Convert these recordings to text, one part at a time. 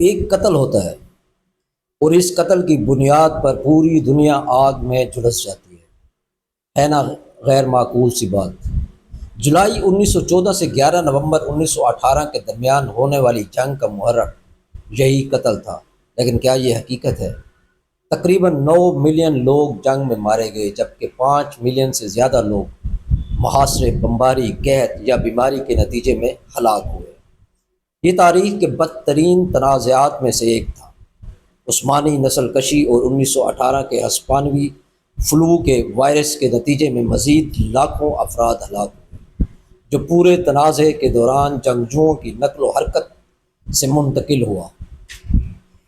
ایک قتل ہوتا ہے اور اس قتل کی بنیاد پر پوری دنیا آگ میں جھلس جاتی ہے نا؟ غیر معقول سی بات۔ جولائی 1914 سے 11 نومبر 1918 کے درمیان ہونے والی جنگ کا محرک یہی قتل تھا، لیکن کیا یہ حقیقت ہے؟ تقریباً 9 ملین لوگ جنگ میں مارے گئے، جبکہ 5 ملین سے زیادہ لوگ محاصرے، بمباری، قحط یا بیماری کے نتیجے میں ہلاک ہوئے۔ یہ تاریخ کے بدترین تنازعات میں سے ایک تھا۔ عثمانی نسل کشی اور 1918 کے ہسپانوی فلو کے وائرس کے نتیجے میں مزید لاکھوں افراد ہلاک ہوئے، جو پورے تنازع کے دوران جنگجوؤں کی نقل و حرکت سے منتقل ہوا۔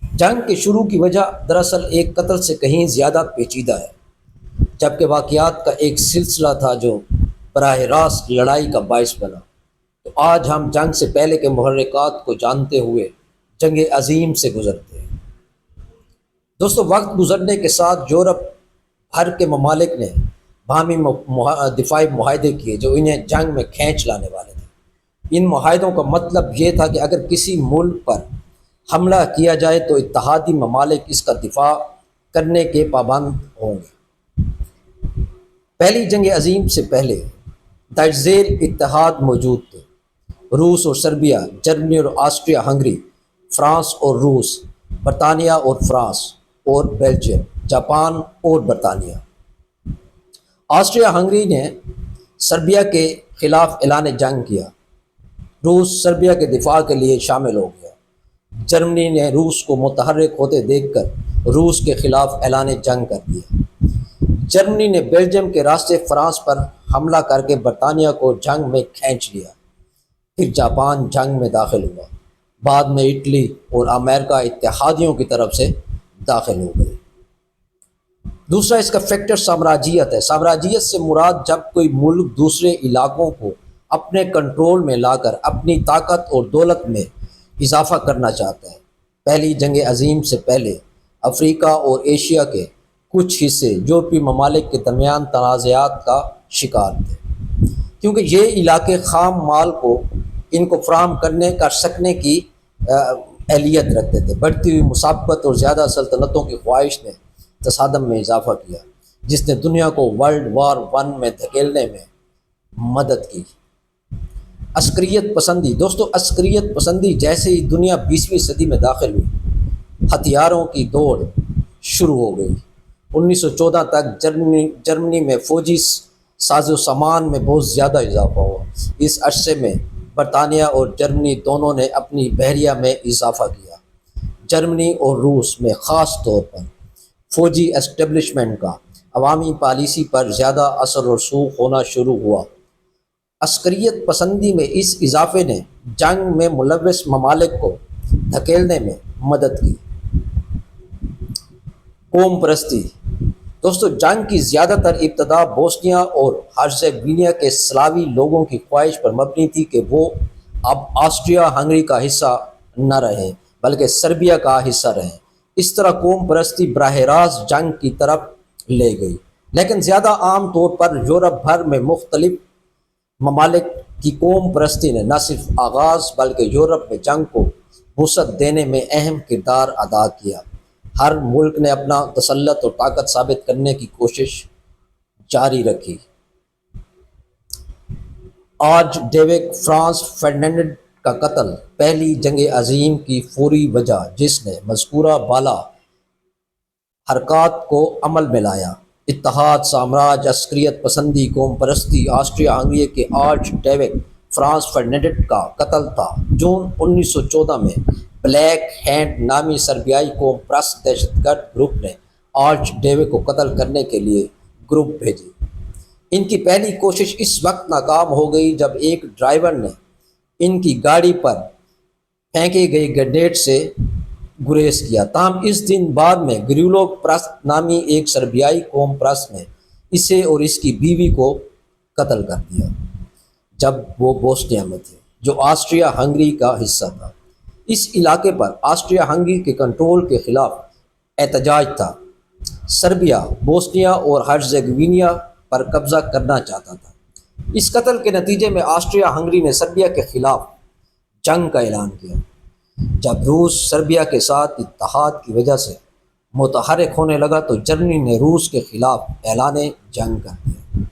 جنگ کے شروع کی وجہ دراصل ایک قتل سے کہیں زیادہ پیچیدہ ہے، جبکہ واقعات کا ایک سلسلہ تھا جو براہ راست لڑائی کا باعث بنا۔ تو آج ہم جنگ سے پہلے کے محرکات کو جانتے ہوئے جنگ عظیم سے گزرتے ہیں۔ دوستو، وقت گزرنے کے ساتھ یورپ بھر کے ممالک نے باہمی دفاعی معاہدے کیے جو انہیں جنگ میں کھینچ لانے والے تھے۔ ان معاہدوں کا مطلب یہ تھا کہ اگر کسی ملک پر حملہ کیا جائے تو اتحادی ممالک اس کا دفاع کرنے کے پابند ہوں گے۔ پہلی جنگ عظیم سے پہلے تحت ذیل اتحاد موجود تھے: روس اور سربیا، جرمنی اور آسٹریا ہنگری، فرانس اور روس، برطانیہ اور فرانس اور بیلجیم، جاپان اور برطانیہ۔ آسٹریا ہنگری نے سربیا کے خلاف اعلان جنگ کیا، روس سربیا کے دفاع کے لیے شامل ہو گیا۔ جرمنی نے روس کو متحرک ہوتے دیکھ کر روس کے خلاف اعلان جنگ کر دیا۔ جرمنی نے بیلجیم کے راستے فرانس پر حملہ کر کے برطانیہ کو جنگ میں کھینچ لیا۔ پھر جاپان جنگ میں داخل ہوا، بعد میں اٹلی اور امریکہ اتحادیوں کی طرف سے داخل ہو گئے۔ دوسرا اس کا فیکٹر سامراجیت ہے۔ سامراجیت سے مراد جب کوئی ملک دوسرے علاقوں کو اپنے کنٹرول میں لا کر اپنی طاقت اور دولت میں اضافہ کرنا چاہتا ہے۔ پہلی جنگ عظیم سے پہلے افریقہ اور ایشیا کے کچھ حصے یورپی ممالک کے درمیان تنازعات کا شکار تھے، کیونکہ یہ علاقے خام مال کو ان کو فراہم کر سکنے کی اہلیت رکھتے تھے۔ بڑھتی ہوئی مسابقت اور زیادہ سلطنتوں کی خواہش نے تصادم میں اضافہ کیا، جس نے دنیا کو ورلڈ وار 1 میں دھکیلنے میں مدد کی۔ عسکریت پسندی۔ دوستو، عسکریت پسندی جیسے ہی دنیا 20ویں صدی میں داخل ہوئی، ہتھیاروں کی دوڑ شروع ہو گئی۔ 1914 تک جرمنی میں فوجی ساز و سامان میں بہت زیادہ اضافہ ہوا۔ اس عرصے میں برطانیہ اور جرمنی دونوں نے اپنی بحریہ میں اضافہ کیا۔ جرمنی اور روس میں خاص طور پر فوجی اسٹیبلشمنٹ کا عوامی پالیسی پر زیادہ اثر و رسوخ ہونا شروع ہوا۔ عسکریت پسندی میں اس اضافے نے جنگ میں ملوث ممالک کو دھکیلنے میں مدد کی۔ قوم پرستی۔ دوستو، جنگ کی زیادہ تر ابتدا بوسنیا اور ہرزیگوینیا کے سلاوی لوگوں کی خواہش پر مبنی تھی کہ وہ اب آسٹریا ہنگری کا حصہ نہ رہیں بلکہ سربیا کا حصہ رہیں۔ اس طرح قوم پرستی براہ راست جنگ کی طرف لے گئی، لیکن زیادہ عام طور پر یورپ بھر میں مختلف ممالک کی قوم پرستی نے نہ صرف آغاز بلکہ یورپ میں جنگ کو وسعت دینے میں اہم کردار ادا کیا۔ ہر ملک نے اپنا تسلط اور طاقت ثابت کرنے کی کوشش جاری رکھی۔ آرچ ڈیوک فرانس فرڈیننڈ کا قتل پہلی جنگ عظیم کی فوری وجہ، جس نے مذکورہ بالا حرکات کو عمل میں لایا: اتحاد، سامراج، عسکریت پسندی، قوم پرستی۔ آسٹریا ہنگری کے آرچ ڈیوک فرانس فرڈیننڈ کا قتل تھا۔ جون 1914 میں بلیک ہینڈ نامی سربیائی قوم پرست دہشت گرد گروپ نے آرچ ڈیوک کو قتل کرنے کے لیے گروپ بھیجے۔ ان کی پہلی کوشش اس وقت ناکام ہو گئی جب ایک ڈرائیور نے ان کی گاڑی پر پھینکے گئے گرینیڈ سے گریز کیا۔ تاہم اس دن بعد میں گریولو پرست نامی ایک سربیائی قوم پرست نے اسے اور اس کی بیوی کو قتل کر دیا جب وہ بوسنیا میں تھے، جو آسٹریا ہنگری کا حصہ تھا۔ اس علاقے پر آسٹریا ہنگری کے کنٹرول کے خلاف احتجاج تھا۔ سربیا بوسنیا اور ہرزیگوینیا پر قبضہ کرنا چاہتا تھا۔ اس قتل کے نتیجے میں آسٹریا ہنگری نے سربیا کے خلاف جنگ کا اعلان کیا۔ جب روس سربیا کے ساتھ اتحاد کی وجہ سے متحرک ہونے لگا تو جرمنی نے روس کے خلاف اعلان جنگ کر دیا۔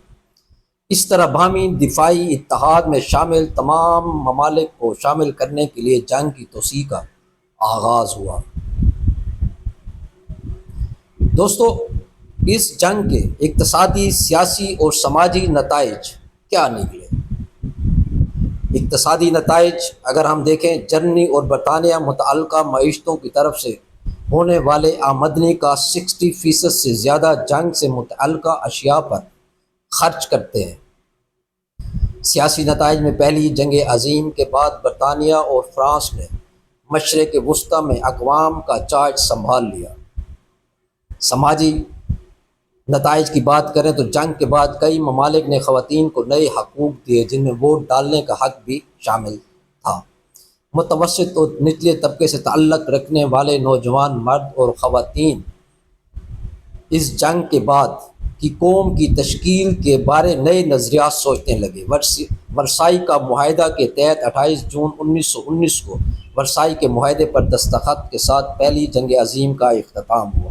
اس طرح باہمی دفاعی اتحاد میں شامل تمام ممالک کو شامل کرنے کے لیے جنگ کی توسیع کا آغاز ہوا۔ دوستو، اس جنگ کے اقتصادی، سیاسی اور سماجی نتائج کیا نکلے؟ اقتصادی نتائج اگر ہم دیکھیں، جرمنی اور برطانیہ متعلقہ معیشتوں کی طرف سے ہونے والے آمدنی کا 60% سے زیادہ جنگ سے متعلقہ اشیاء پر خرچ کرتے ہیں۔ سیاسی نتائج میں پہلی جنگ عظیم کے بعد برطانیہ اور فرانس نے مشرق وسطیٰ میں اقوام کا چارج سنبھال لیا۔ سماجی نتائج کی بات کریں تو جنگ کے بعد کئی ممالک نے خواتین کو نئے حقوق دیے، جن میں ووٹ ڈالنے کا حق بھی شامل تھا۔ متوسط اور نچلے طبقے سے تعلق رکھنے والے نوجوان مرد اور خواتین اس جنگ کے بعد کی قوم کی تشکیل کے بارے نئے نظریات سوچنے لگے۔ ورسائی کا معاہدہ کے تحت 28 جون 1919 کو ورسائی کے معاہدے پر دستخط کے ساتھ پہلی جنگ عظیم کا اختتام ہوا۔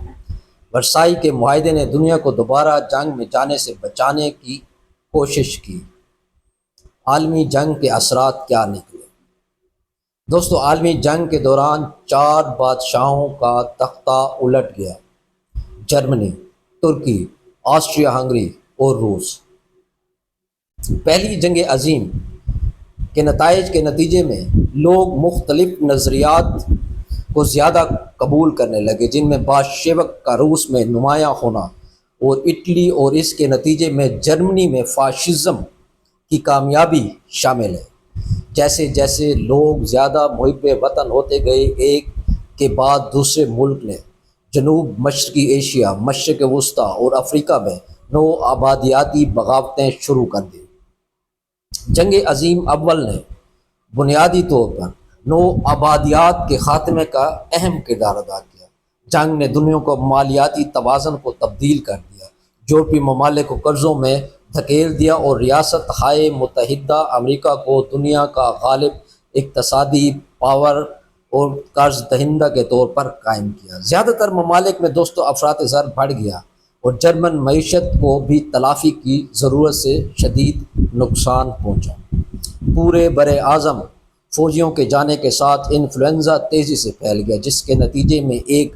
ورسائی کے معاہدے نے دنیا کو دوبارہ جنگ میں جانے سے بچانے کی کوشش کی۔ عالمی جنگ کے اثرات کیا نکلے؟ دوستو، عالمی جنگ کے دوران 4 بادشاہوں کا تختہ الٹ گیا: جرمنی، ترکی، آسٹریا ہنگری اور روس۔ پہلی جنگ عظیم کے نتائج کے نتیجے میں لوگ مختلف نظریات کو زیادہ قبول کرنے لگے، جن میں باشیوک کا روس میں نمایاں ہونا اور اٹلی اور اس کے نتیجے میں جرمنی میں فاشزم کی کامیابی شامل ہے۔ جیسے جیسے لوگ زیادہ محب وطن ہوتے گئے، ایک کے بعد دوسرے ملک نے جنوب مشرقی ایشیا، مشرق وسطیٰ اور افریقہ میں نو آبادیاتی بغاوتیں شروع کر دیں۔ جنگ عظیم اول نے بنیادی طور پر نو آبادیات کے خاتمے کا اہم کردار ادا کیا۔ جنگ نے دنیا کو مالیاتی توازن کو تبدیل کر دیا، یورپی ممالک کو قرضوں میں دھکیل دیا اور ریاست ہائے متحدہ امریکہ کو دنیا کا غالب اقتصادی پاور اور قرض دہندہ کے طور پر قائم کیا۔ زیادہ تر ممالک میں دوستو افراط زر بڑھ گیا اور جرمن معیشت کو بھی تلافی کی ضرورت سے شدید نقصان پہنچا۔ پورے بر اعظم فوجیوں کے جانے کے ساتھ انفلوئنزا تیزی سے پھیل گیا، جس کے نتیجے میں ایک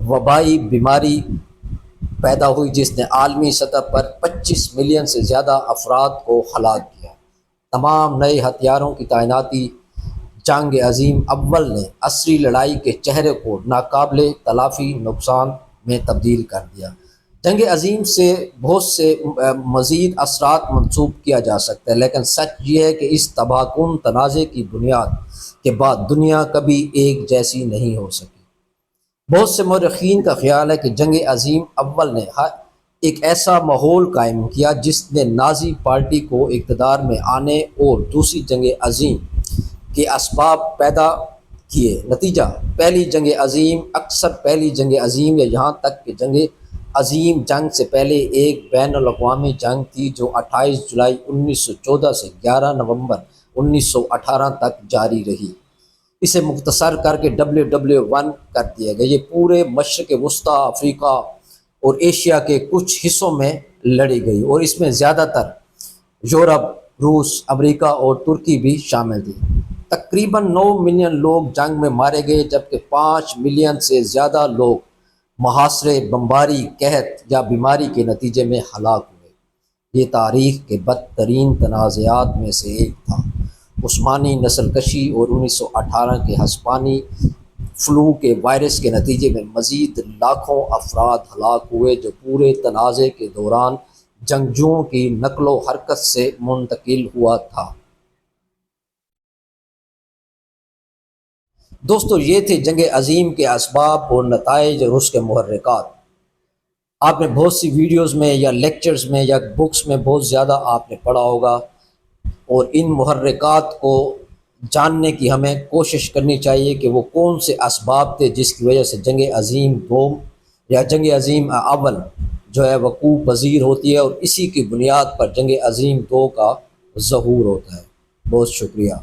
وبائی بیماری پیدا ہوئی جس نے عالمی سطح پر 25 ملین سے زیادہ افراد کو ہلاک کیا۔ تمام نئے ہتھیاروں کی تعیناتی جنگ عظیم اول نے عصری لڑائی کے چہرے کو ناقابل تلافی نقصان میں تبدیل کر دیا۔ جنگ عظیم سے بہت سے مزید اثرات منسوب کیا جا سکتا ہے، لیکن سچ یہ ہے کہ اس تباہ کن تنازع کی بنیاد کے بعد دنیا کبھی ایک جیسی نہیں ہو سکی۔ بہت سے مورخین کا خیال ہے کہ جنگ عظیم اول نے ایک ایسا ماحول قائم کیا جس نے نازی پارٹی کو اقتدار میں آنے اور دوسری جنگ عظیم کے اسباب پیدا کیے۔ نتیجہ، پہلی جنگ عظیم اکثر پہلی جنگ عظیم یا یہاں تک کہ جنگ عظیم جنگ سے پہلے ایک بین الاقوامی جنگ تھی جو 28 جولائی 1914 سے 11 نومبر 1918 تک جاری رہی۔ اسے مختصر کر کے WW1 کر دیا گیا۔ یہ پورے مشرق وسطیٰ، افریقہ اور ایشیا کے کچھ حصوں میں لڑی گئی اور اس میں زیادہ تر یورپ، روس، امریکہ اور ترکی بھی شامل تھے۔ تقریباً 9 ملین لوگ جنگ میں مارے گئے، جبکہ 5 ملین سے زیادہ لوگ محاصرے، بمباری، قحط یا بیماری کے نتیجے میں ہلاک ہوئے۔ یہ تاریخ کے بدترین تنازعات میں سے ایک تھا۔ عثمانی نسل کشی اور 1918 کے ہسپانوی فلو کے وائرس کے نتیجے میں مزید لاکھوں افراد ہلاک ہوئے، جو پورے تنازع کے دوران جنگجوؤں کی نقل و حرکت سے منتقل ہوا تھا۔ دوستو، یہ تھے جنگ عظیم کے اسباب اور نتائج اور اس کے محرکات۔ آپ نے بہت سی ویڈیوز میں یا لیکچرز میں یا بکس میں بہت زیادہ آپ نے پڑھا ہوگا، اور ان محرکات کو جاننے کی ہمیں کوشش کرنی چاہیے کہ وہ کون سے اسباب تھے جس کی وجہ سے جنگ عظیم دوم یا جنگ عظیم اول جو ہے وقوع پذیر ہوتی ہے، اور اسی کی بنیاد پر جنگ عظیم دو کا ظہور ہوتا ہے۔ بہت شکریہ۔